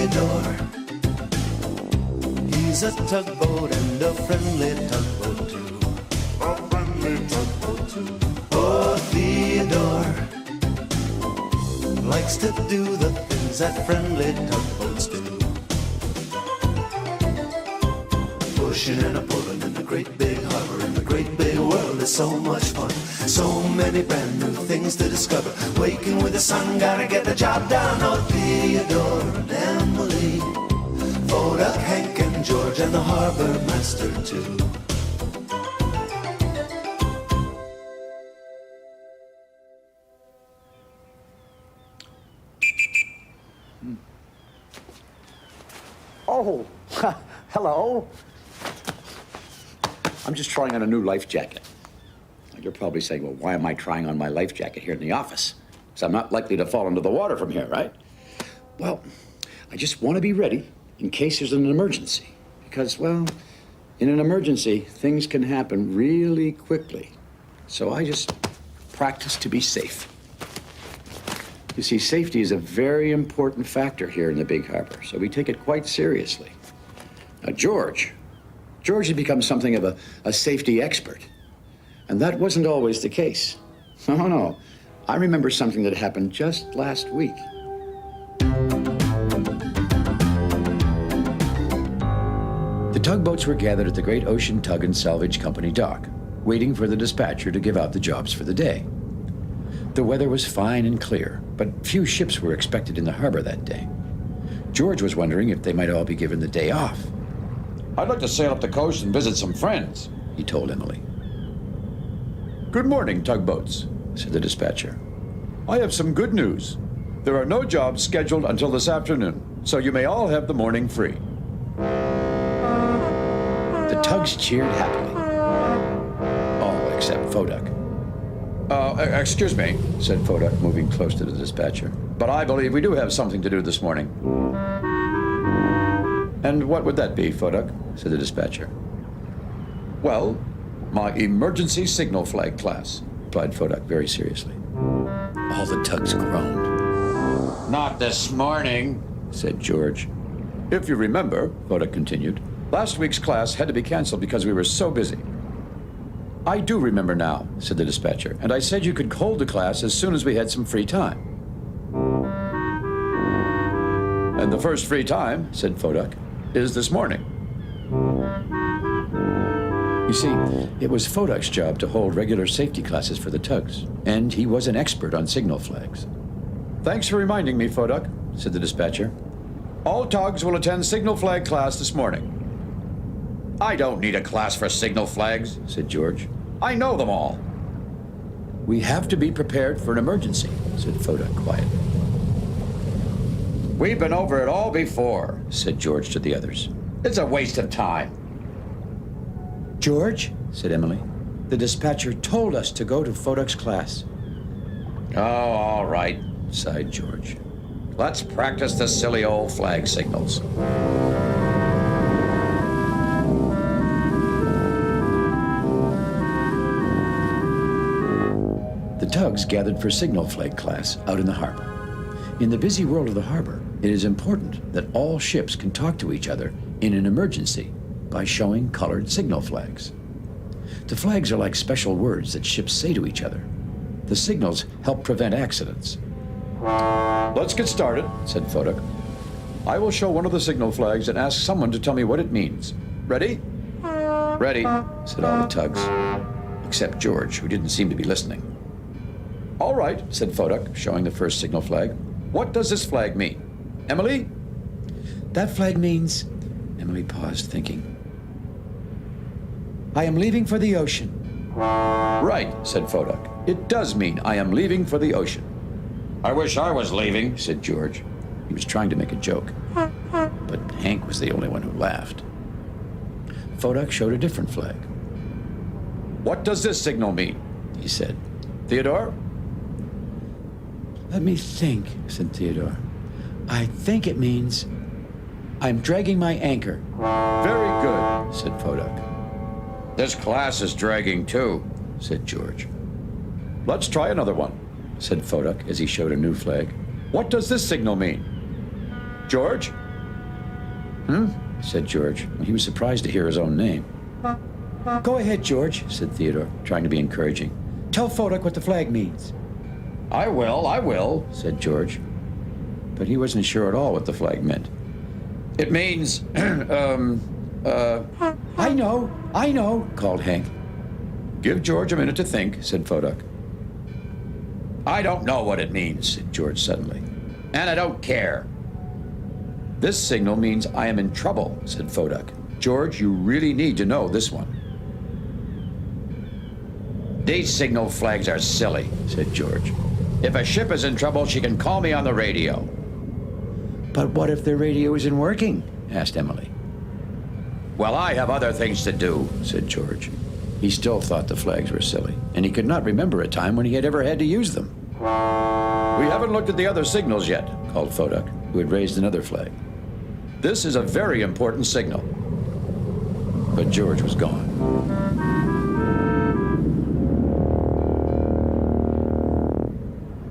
Theodore. He's a tugboat and a friendly tugboat too. A friendly tugboat too. Oh, Theodore likes to do the things that friendly tugboats do. Pushing and a pulling in the great big harbor, in the great big world is so much fun. So many brand new things to discover. Waking with the sun, gotta get the job done. Oh, Theodore and Emily, Foduck, Hank and George, and the harbor master too. Oh, hello. I'm just trying on a new life jacket. You're probably saying, well, why am I trying on my life jacket here in the office? Because I'm not likely to fall into the water from here, right? Well, I just want to be ready in case there's an emergency. Because, well, in an emergency, things can happen really quickly. So I just practice to be safe. You see, safety is a very important factor here in the Big Harbor, so we take it quite seriously. Now, George has become something of a safety expert. And that wasn't always the case. No. I remember something that happened just last week. The tugboats were gathered at the Great Ocean Tug and Salvage Company dock, waiting for the dispatcher to give out the jobs for the day. The weather was fine and clear, but few ships were expected in the harbor that day. George was wondering if they might all be given the day off. I'd like to sail up the coast and visit some friends, he told Emily. Good morning, tugboats, said the dispatcher. I have some good news. There are no jobs scheduled until this afternoon, so you may all have the morning free. The tugs cheered happily. All except Foduck. Excuse me, said Foduck, moving close to the dispatcher. But I believe we do have something to do this morning. And what would that be, Foduck? Said the dispatcher. Well, my emergency signal flag class, replied Foduck very seriously. All the tugs groaned. Not this morning, said George. If you remember, Foduck continued, last week's class had to be canceled because we were so busy. I do remember now, said the dispatcher, and I said you could hold the class as soon as we had some free time. And the first free time, said Foduck, is this morning. You see, it was Foduck's job to hold regular safety classes for the tugs, and he was an expert on signal flags. Thanks for reminding me, Foduck, said the dispatcher. All tugs will attend signal flag class this morning. I don't need a class for signal flags, said George. I know them all. We have to be prepared for an emergency, said Foduck quietly. We've been over it all before, said George to the others. It's a waste of time. George, said Emily, the dispatcher told us to go to Foduck's class. Oh, all right, sighed George. Let's practice the silly old flag signals. The tugs gathered for signal flag class out in the harbor. In the busy world of the harbor, it is important that all ships can talk to each other in an emergency by showing colored signal flags. The flags are like special words that ships say to each other. The signals help prevent accidents. Let's get started, said Foduck. I will show one of the signal flags and ask someone to tell me what it means. Ready? Ready, said all the tugs, except George, who didn't seem to be listening. All right, said Foduck, showing the first signal flag. What does this flag mean? Emily? That flag means... Emily paused, thinking. I am leaving for the ocean. Right, said Foduck. It does mean I am leaving for the ocean. I wish I was leaving, said George. He was trying to make a joke, but Hank was the only one who laughed. Foduck showed a different flag. What does this signal mean? He said. Theodore? Let me think, said Theodore. I think it means I'm dragging my anchor. Very good, said Foduck. This class is dragging too, said George. Let's try another one, said Foduck as he showed a new flag. What does this signal mean? George? said George. He was surprised to hear his own name. Go ahead, George, said Theodore, trying to be encouraging. Tell Fodak what the flag means. I will, said George. But he wasn't sure at all what the flag meant. It means, I know, called Hank. Give George a minute to think, said Fodak. I don't know what it means, Said George suddenly. and I don't care. This signal means I am in trouble, said Fodak. George, you really need to know this one. These signal flags are silly, Said George. If a ship is in trouble, she can call me on the radio. But what if the radio isn't working? Asked Emily. Well, I have other things to do. Said George. He still thought the flags were silly, and he could not remember a time when he had ever had to use them. We haven't looked at the other signals yet, called Fodak, who had raised another flag. This is a very important signal. But George was gone.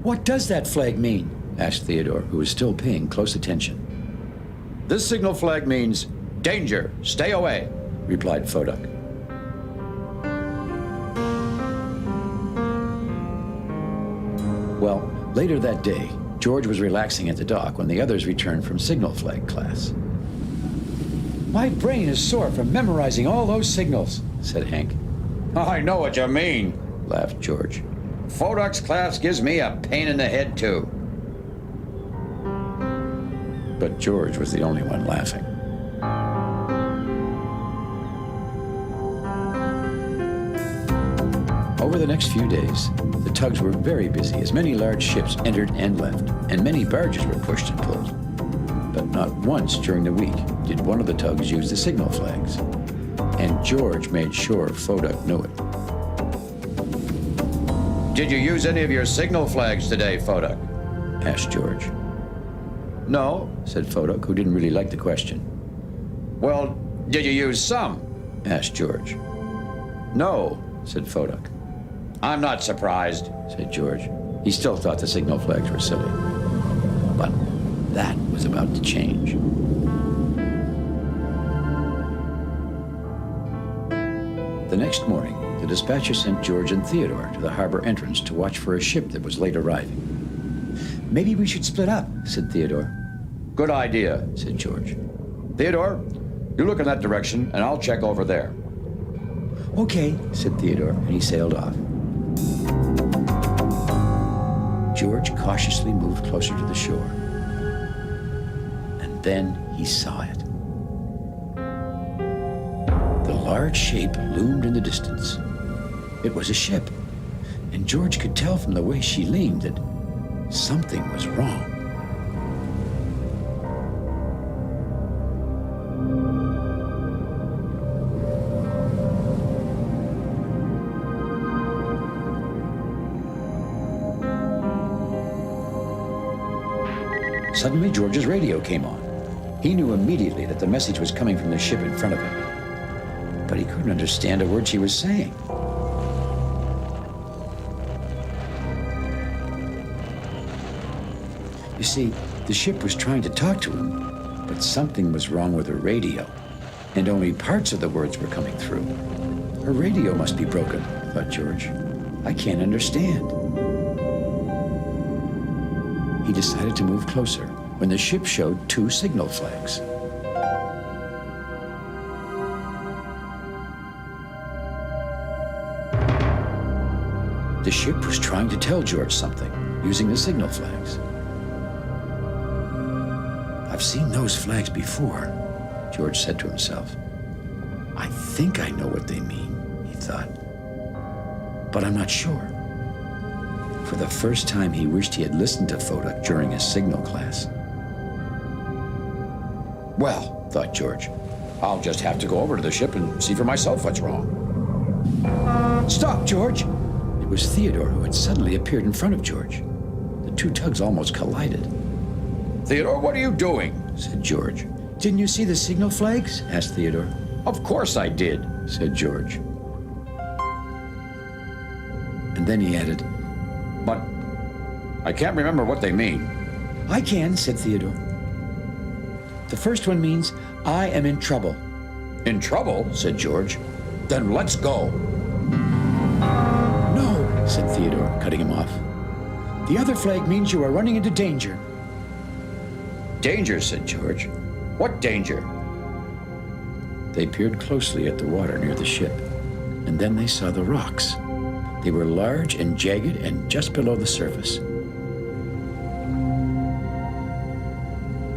What does that flag mean? Asked Theodore, who was still paying close attention. This signal flag means, danger, stay away, replied Fodak. Well, later that day, George was relaxing at the dock when the others returned from signal flag class. My brain is sore from memorizing all those signals, said Hank. I know what you mean, Laughed George. Fodak's class gives me a pain in the head, too. But George was the only one laughing. Over the next few days, the tugs were very busy as many large ships entered and left, and many barges were pushed and pulled. But not once during the week did one of the tugs use the signal flags. And George made sure Fodak knew it. Did you use any of your signal flags today, Fodak? Asked George. No, said Fodak, who didn't really like the question. Well, did you use some? Asked George. No, said Fodak. I'm not surprised, Said George. He still thought the signal flags were silly. But that was about to change. The next morning, the dispatcher sent George and Theodore to the harbor entrance to watch for a ship that was late arriving. Maybe we should split up, said Theodore. Good idea, Said George. Theodore, you look in that direction, and I'll check over there. Okay, said Theodore, and he sailed off. George cautiously moved closer to the shore. And then he saw it. The large shape loomed in the distance. It was a ship, and George could tell from the way she leaned that something was wrong. Suddenly, George's radio came on. He knew immediately that the message was coming from the ship in front of him. But he couldn't understand a word she was saying. You see, the ship was trying to talk to him, but something was wrong with her radio, and only parts of the words were coming through. Her radio must be broken, thought George. I can't understand. He decided to move closer when the ship showed 2 signal flags. The ship was trying to tell George something using the signal flags. I've seen those flags before, George said to himself. I think I know what they mean, he thought, but I'm not sure. For the first time, he wished he had listened to Fodak during his signal class. Well, thought George, I'll just have to go over to the ship and see for myself what's wrong. Stop, George! It was Theodore who had suddenly appeared in front of George. The 2 tugs almost collided. Theodore, what are you doing? Said George. Didn't you see the signal flags? Asked Theodore. Of course I did, Said George. And then he added, but I can't remember what they mean. I can, said Theodore. The first one means, I am in trouble. In trouble? Said George. Then let's go. No, said Theodore, cutting him off. The other flag means you are running into danger. Danger, said George. What danger? They peered closely at the water near the ship, and then they saw the rocks. They were large and jagged and just below the surface.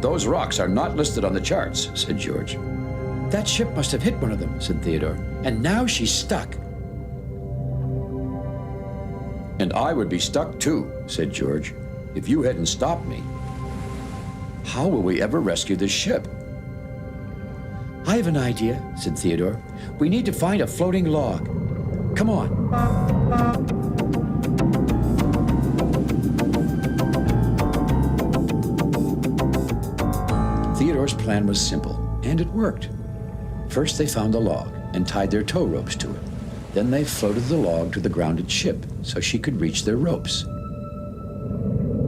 Those rocks are not listed on the charts, said George. That ship must have hit one of them, said Theodore, and now she's stuck. And I would be stuck too, said George, if you hadn't stopped me. How will we ever rescue this ship? I have an idea, said Theodore. We need to find a floating log. Come on. Theodore's plan was simple, and it worked. First, they found the log and tied their tow ropes to it. Then they floated the log to the grounded ship so she could reach their ropes.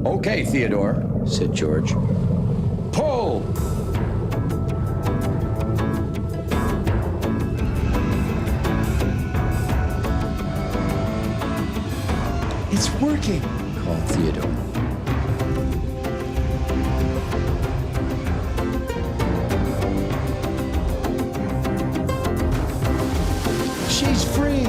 Okay, Theodore, said George. Pull! It's working, called Theodore. She's free!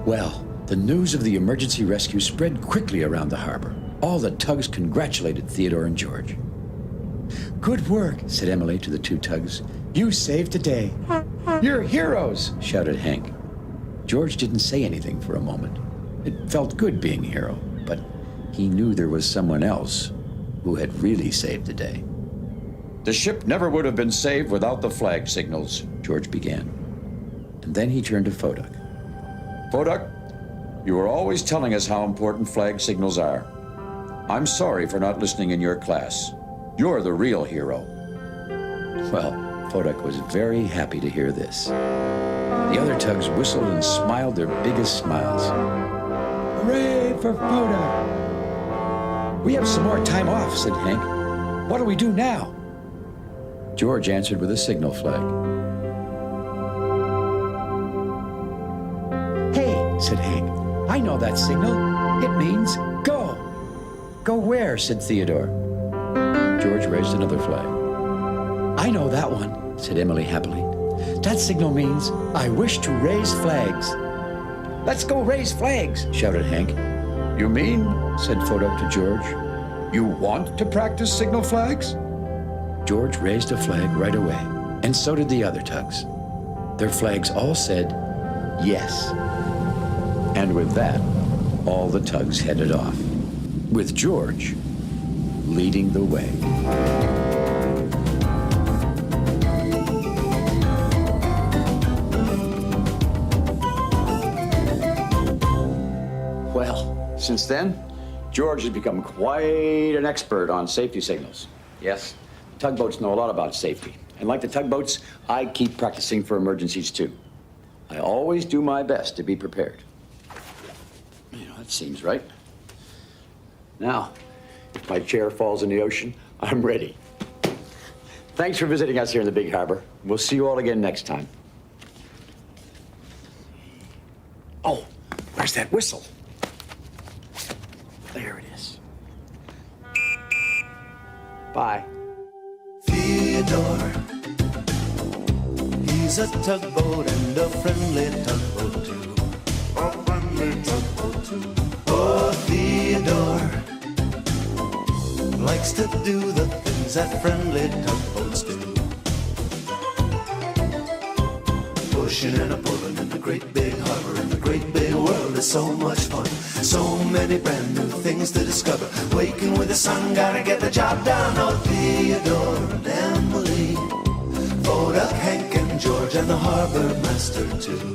Well, the news of the emergency rescue spread quickly around the harbor. All the tugs congratulated Theodore and George. Good work, said Emily to the two tugs. You saved the day. You're heroes, shouted Hank. George didn't say anything for a moment. It felt good being a hero, but he knew there was someone else who had really saved the day. The ship never would have been saved without the flag signals, George began. And then he turned to Foduck. Foduck, you were always telling us how important flag signals are. I'm sorry for not listening in your class. You're the real hero. Well, Foduck was very happy to hear this. The other tugs whistled and smiled their biggest smiles. Hooray for Foduck! We have some more time off, said Hank. What do we do now? George answered with a signal flag. Hey, said Hank, I know that signal. It means go. Go where? Said Theodore. George raised another flag. I know that one, said Emily happily. That signal means I wish to raise flags. Let's go raise flags, shouted Hank. You mean, said Foduck to George, you want to practice signal flags? George raised a flag right away, and so did the other tugs. Their flags all said, yes. And with that, all the tugs headed off, with George leading the way. Well, since then, George has become quite an expert on safety signals. Yes, tugboats know a lot about safety. And like the tugboats, I keep practicing for emergencies too. I always do my best to be prepared. You know, that seems right. Now, if my chair falls in the ocean, I'm ready. Thanks for visiting us here in the Big Harbor. We'll see you all again next time. Oh, where's that whistle? There it is. Bye. Theodore, he's a tugboat and a friendly tugboat too. A friendly tugboat too. Oh, Theodore likes to do the things that friendly tugboats do. Pushing and a pulling in the great big harbor, in the great big world is so much fun. So many brand new things to discover. Waking with the sun, gotta get the job done. Oh, Theodore and Emily, Foduck, Hank and George, and the harbor master too.